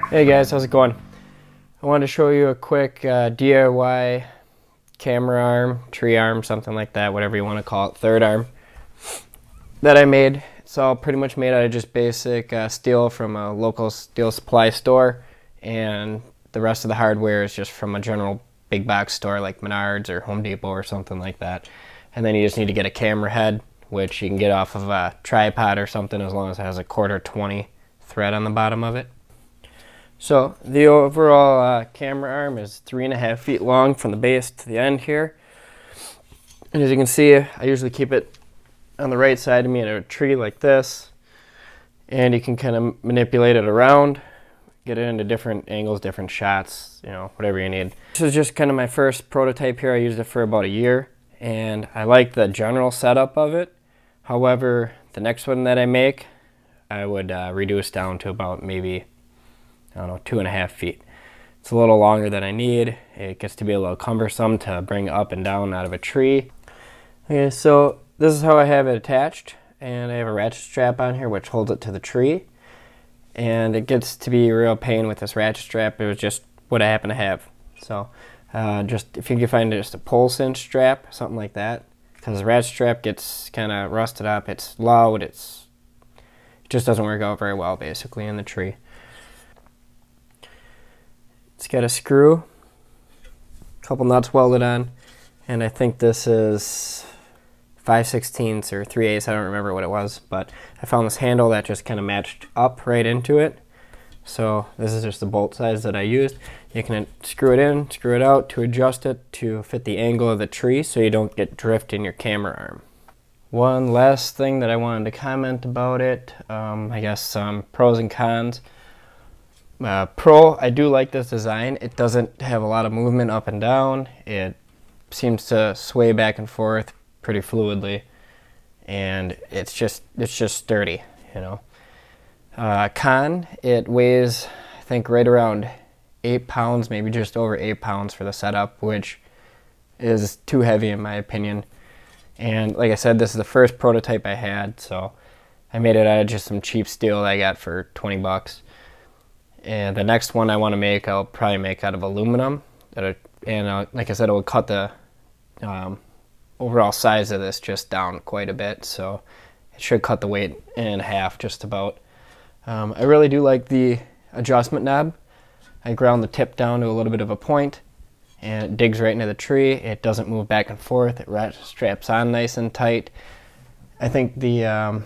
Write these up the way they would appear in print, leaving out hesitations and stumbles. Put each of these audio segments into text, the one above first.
Hey guys, how's it going? I wanted to show you a quick DIY camera arm, tree arm, something like that, whatever you want to call it, third arm that I made. It's all pretty much made out of just basic steel from a local steel supply store, and the rest of the hardware is just from a general big box store like Menards or Home Depot or something like that. And then you just need to get a camera head, which you can get off of a tripod or something as long as it has a 1/4 thread on the bottom of it. So the overall camera arm is 3.5 feet long from the base to the end here. And as you can see, I usually keep it on the right side of me in a tree like this. And you can kind of manipulate it around, get it into different angles, different shots, you know, whatever you need. This is just kind of my first prototype here. I used it for about a year and I like the general setup of it. However, the next one that I make, I would reduce down to about maybe, I don't know, 2.5 feet. It's a little longer than I need. It gets to be a little cumbersome to bring up and down out of a tree. Okay, so this is how I have it attached, and I have a ratchet strap on here which holds it to the tree. And it gets to be a real pain with this ratchet strap. It was just what I happen to have. So just if you can find just a pull cinch strap, something like that, because the ratchet strap gets kind of rusted up. It's loud. It just doesn't work out very well basically in the tree. It's got a screw, a couple nuts welded on, and I think this is 5/16 or 3/8. I don't remember what it was, but I found this handle that just kind of matched up right into it. So this is just the bolt size that I used. You can screw it in, screw it out to adjust it to fit the angle of the tree so you don't get drift in your camera arm. One last thing that I wanted to comment about it, I guess some pros and cons. I do like this design. It doesn't have a lot of movement up and down. It seems to sway back and forth pretty fluidly, and it's just sturdy, you know. Con, it weighs I think right around 8 pounds, maybe just over 8 pounds for the setup, which is too heavy in my opinion. And like I said, this is the first prototype I had, so I made it out of just some cheap steel that I got for 20 bucks. And the next one I want to make, I'll probably make out of aluminum. Like I said, it will cut the overall size of this just down quite a bit, so it should cut the weight in half just about. I really do like the adjustment knob. I ground the tip down to a little bit of a point, and it digs right into the tree. It doesn't move back and forth. It straps on nice and tight. I think I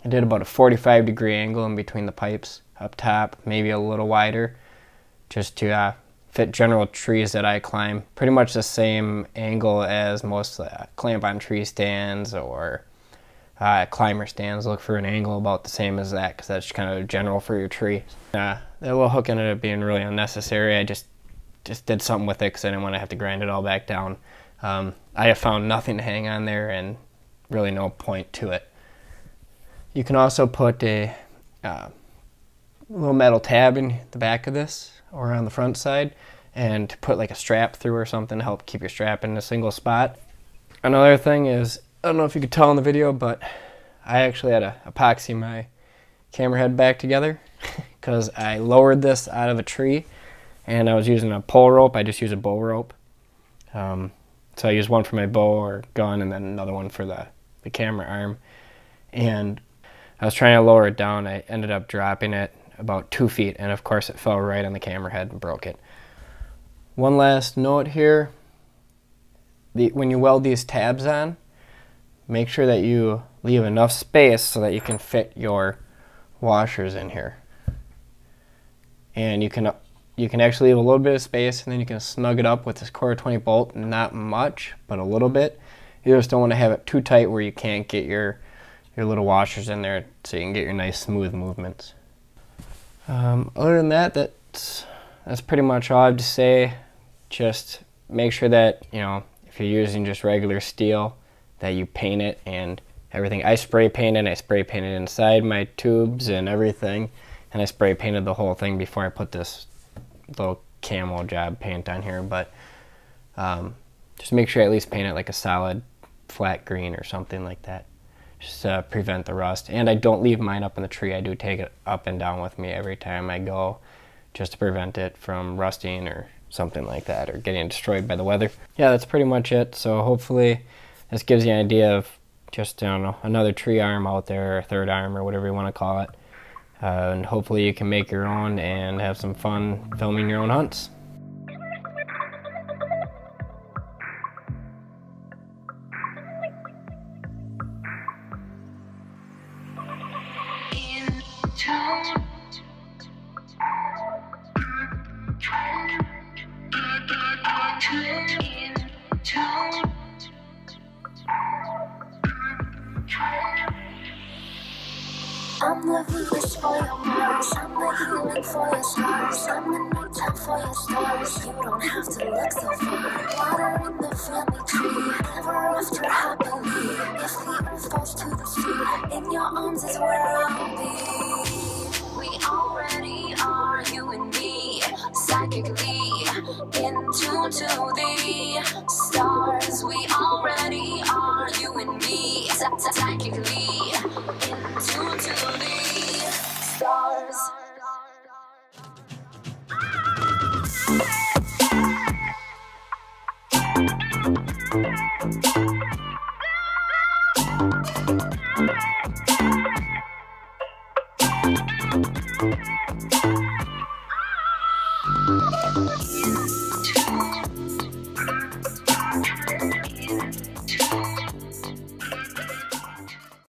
did about a 45-degree angle in between the pipes up top, maybe a little wider, just to fit general trees that I climb. Pretty much the same angle as most clamp-on tree stands or climber stands. Look for an angle about the same as that, because that's kind of general for your tree. That little hook ended up being really unnecessary. I just did something with it because I didn't want to have to grind it all back down. I have found nothing to hang on there and really no point to it. You can also put a little metal tab in the back of this or on the front side, and put like a strap through or something to help keep your strap in a single spot. Another thing is, I don't know if you could tell in the video, but I actually had to epoxy my camera head back together because I lowered this out of a tree and I was using a pole rope. I just use a bow rope. So I use one for my bow or gun and then another one for the camera arm. And I was trying to lower it down. I ended up dropping it about 2 feet, and of course it fell right on the camera head and broke it. One last note here, when you weld these tabs on, make sure that you leave enough space so that you can fit your washers in here. And you can actually leave a little bit of space, and then you can snug it up with this 1/4 bolt. Not much, but a little bit. You just don't want to have it too tight where you can't get your little washers in there, so you can get your nice smooth movements. Other than that, that's pretty much all I have to say. Just make sure that, you know, if you're using just regular steel, that you paint it and everything. I spray painted inside my tubes and everything, and I spray painted the whole thing before I put this little camo job paint on here. But just make sure I at least paint it like a solid flat green or something like that. just prevent the rust. And I don't leave mine up in the tree. I do take it up and down with me every time I go, just to prevent it from rusting or something like that, or getting destroyed by the weather. Yeah, that's pretty much it. So hopefully this gives you an idea of just, I don't know, another tree arm out there, or third arm, or whatever you want to call it. And hopefully you can make your own and have some fun filming your own hunts. I'm the Venus for your Mars, I'm the healing for your scars, I'm the nighttime for your stars. You don't have to look so far. Water in the family tree, ever after happily. If the earth falls to the sea, in your arms is where I'll be. We already are, you and me, psychically in tune to the stars. We already are, you and me, psychically in tune to the stars.